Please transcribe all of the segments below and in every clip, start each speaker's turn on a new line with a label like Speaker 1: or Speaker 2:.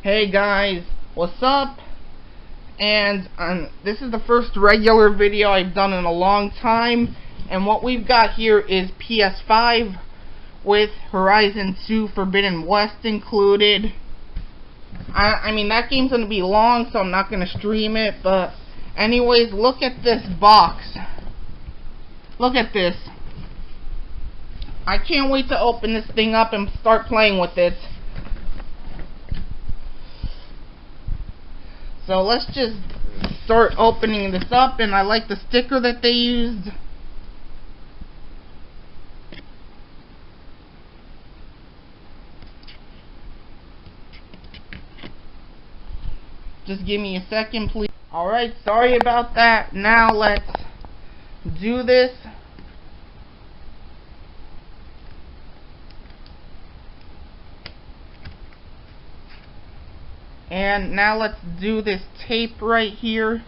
Speaker 1: Hey guys, what's up? And this is the first regular video I've done in a long time, and what we've got here is PS5 with Horizon 2 Forbidden West included. I mean, that game's gonna be long, so I'm not gonna stream it, but anyways, look at this box. Look at this. I can't wait to open this thing up and start playing with it. So let's just start opening this up, and I like the sticker that they used. Just give me a second, please. Alright, sorry about that. Now let's do this. And now let's do this tape right here.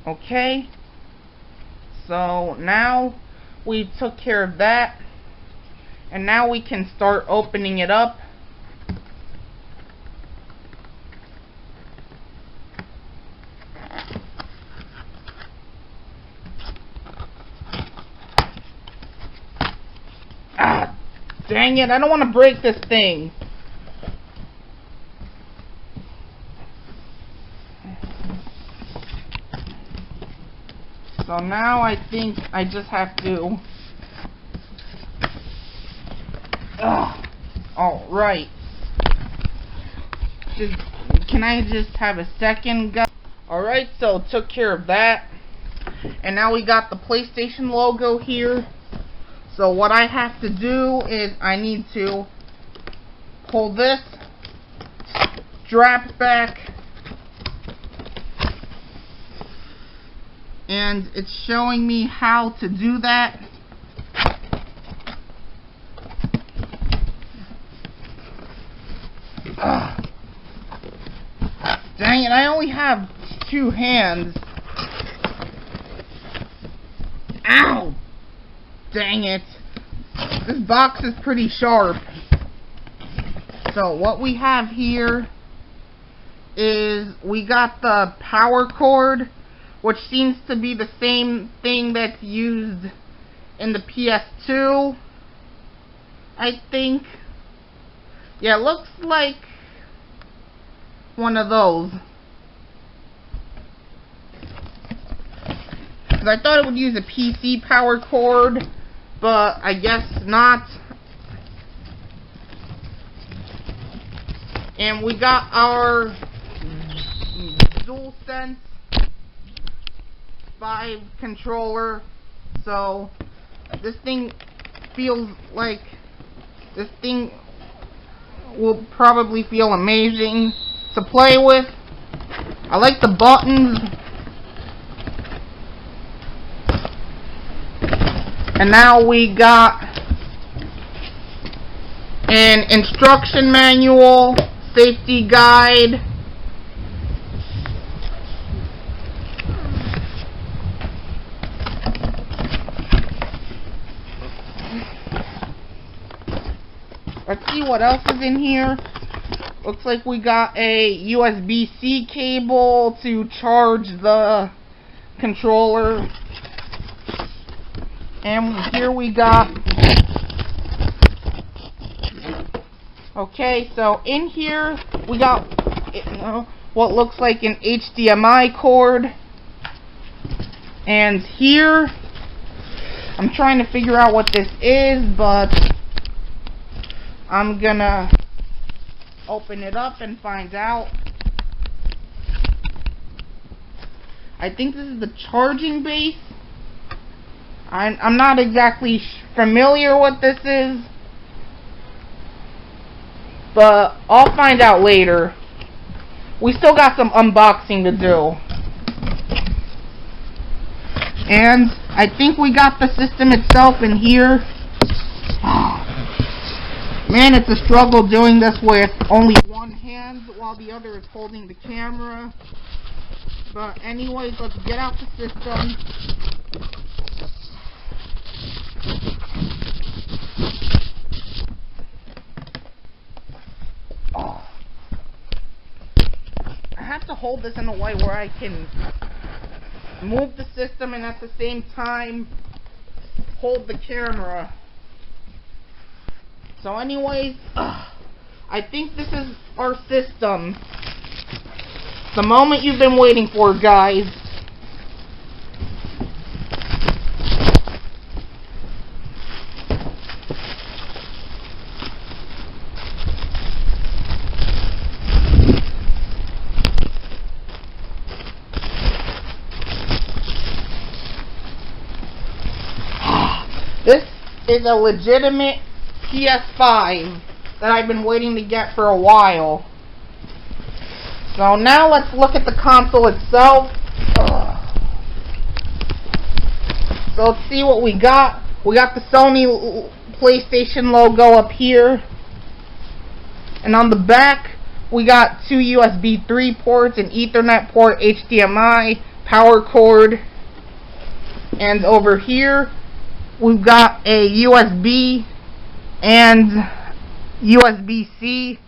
Speaker 1: Okay. So now we took care of that. And now we can start opening it up. Dang it, I don't want to break this thing. So now I think I just have to... Alright. Can I just have a second, guys? Alright, so took care of that. And now we got the PlayStation logo here. So what I have to do is I need to pull this strap back, and it's showing me how to do that. Dang it, I only have 2 hands. Ow! Dang it. This box is pretty sharp. So what we have here is we got the power cord, which seems to be the same thing that's used in the PS2, I think. Yeah, it looks like one of those. Because I thought it would use a PC power cord, but I guess not. And we got our DualSense 5 controller. So this thing feels like this thing will probably feel amazing to play with. I like the buttons. And now we got an instruction manual, safety guide, let's see what else is in here. Looks like we got a USB-C cable to charge the controller. And here we got... Okay, so in here we got what looks like an HDMI cord. And here, I'm trying to figure out what this is, but I'm gonna open it up and find out. I think this is the charging base. I'm not exactly familiar what this is, but I'll find out later. We still got some unboxing to do. And I think we got the system itself in here. Man, it's a struggle doing this with only one hand while the other is holding the camera. But anyways, let's get out the system. Oh. I have to hold this in a way where I can move the system and at the same time hold the camera. So anyways, I think this is our system. The moment you've been waiting for, guys. This is a legitimate PS5 that I've been waiting to get for a while. So now let's look at the console itself. So let's see what we got. We got the Sony PlayStation logo up here. And on the back, we got two USB 3 ports, an Ethernet port, HDMI, power cord. And over here, we've got a USB and USB-C.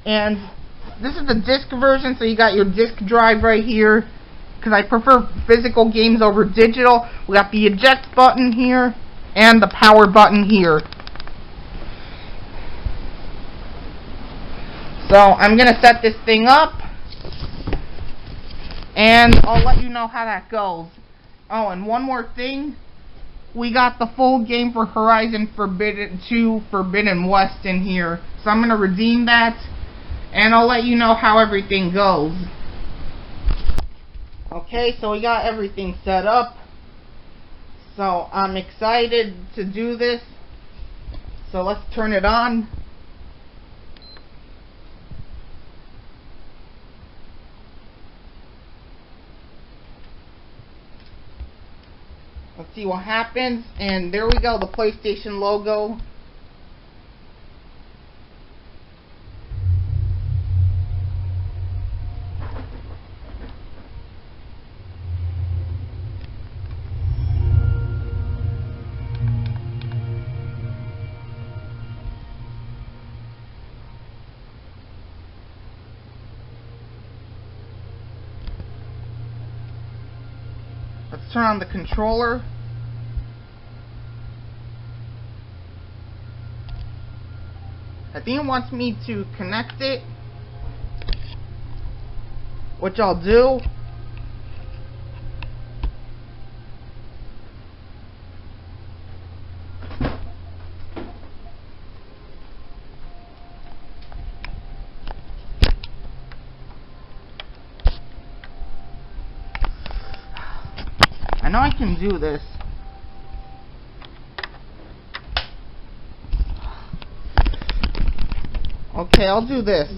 Speaker 1: And this is the disc version, so you got your disc drive right here, because I prefer physical games over digital. We got the eject button here and the power button here. So I'm going to set this thing up and I'll let you know how that goes. Oh, and one more thing. We got the full game for Horizon 2 Forbidden West in here. So I'm going to redeem that and I'll let you know how everything goes. Okay, so we got everything set up. So I'm excited to do this. So let's turn it on. Let's see what happens. And there we go, the PlayStation logo. Let's turn on the controller. I think it wants me to connect it, which I'll do. I know I can do this. Okay, I'll do this.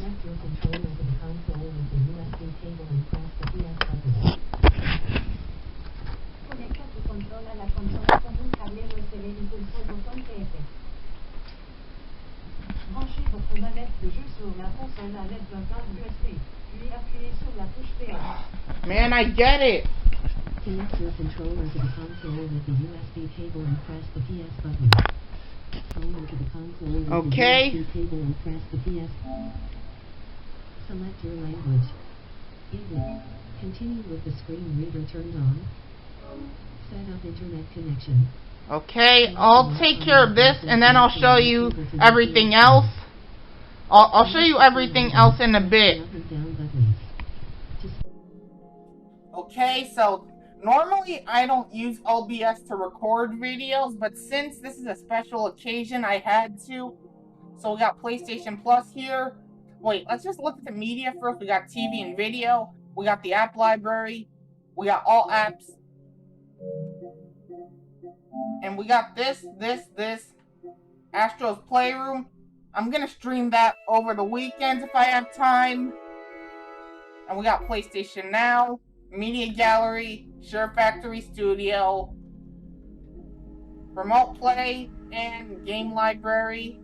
Speaker 1: Man, I get it.
Speaker 2: Connect your controller to the console with the USB cable and press the PS button. Controller to the console with the USB cable and press the PS. Select your language. English. Continue with the screen reader turned on. Set up internet connection.
Speaker 1: Okay, I'll take care of this and then I'll show you everything else. I'll show you everything else in a bit. Okay, so normally I don't use OBS to record videos, but since this is a special occasion, I had to. So we got PlayStation Plus here. Wait, let's just look at the media first. We got TV and video. We got the app library. We got all apps. And we got this, Astro's Playroom. I'm gonna stream that over the weekends if I have time. And we got PlayStation Now, Media Gallery, Share Factory Studio. remote play, and game library.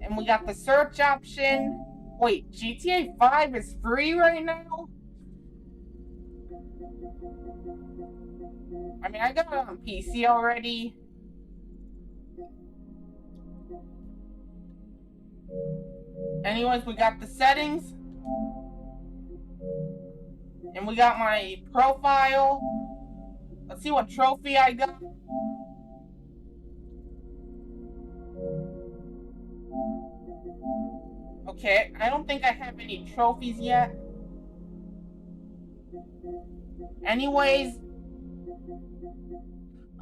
Speaker 1: And we got the search option. Wait, GTA 5 is free right now? I mean, I got it on PC already. Anyways, we got the settings. And we got my profile. Let's see what trophy I got. Okay, I don't think I have any trophies yet. Anyways,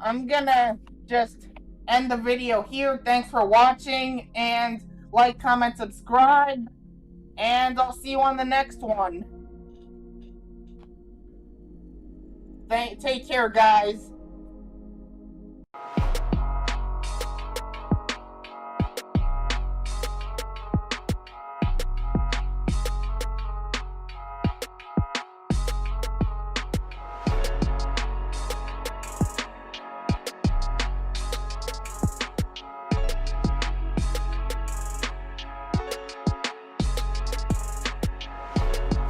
Speaker 1: I'm gonna just end the video here. Thanks for watching, and like, comment, subscribe, and I'll see you on the next one. Take care, guys.